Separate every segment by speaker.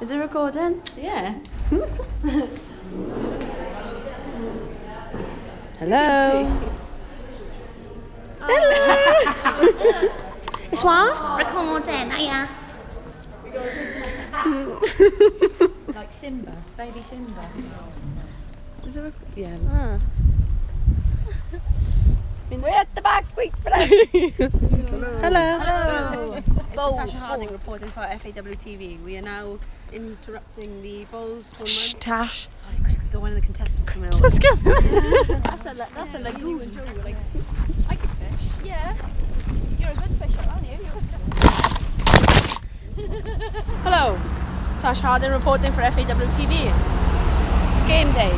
Speaker 1: Is it recording?
Speaker 2: Yeah.
Speaker 1: Hello. Hello. It's what?
Speaker 3: Recording, yeah.
Speaker 2: Like Simba, baby Simba.
Speaker 1: Is it yeah.
Speaker 2: We're at the back, wait for us.
Speaker 1: Hello.
Speaker 2: Hello.
Speaker 4: It's Natasha Harding reporting for FAW TV. We are now interrupting the bowls tournament.
Speaker 1: Shh, Tash.
Speaker 4: Sorry, quick, we got one of the contestants coming over.
Speaker 1: Let's go.
Speaker 4: That's a lagoon. And Joe were like, I could fish. Yeah. You're a good fisher, aren't you? Hello. Tash Harding reporting for FAW TV. It's game day.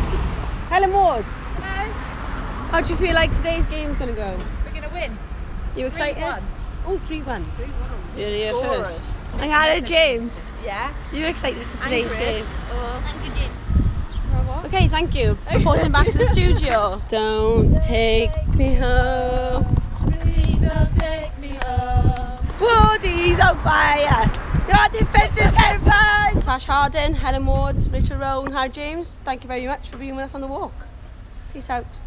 Speaker 4: Helen Ward.
Speaker 3: Hello.
Speaker 4: How do you feel like today's game's going to go?
Speaker 3: We're going to win.
Speaker 4: You excited?
Speaker 3: 3-1.
Speaker 4: Oh, 3-1.
Speaker 1: You're here first.
Speaker 4: And Hannah James.
Speaker 2: Yeah.
Speaker 4: You excited for today's game?
Speaker 3: Thank you, Jim.
Speaker 4: Okay, thank you. Reporting back to the studio. Don't take me home.
Speaker 3: Please don't take me home.
Speaker 4: Woody's on fire. Your defence is terrified. Tash Harding, Helen Ward, Rachel Rowe and Hannah James, thank you very much for being with us on the walk. Peace out.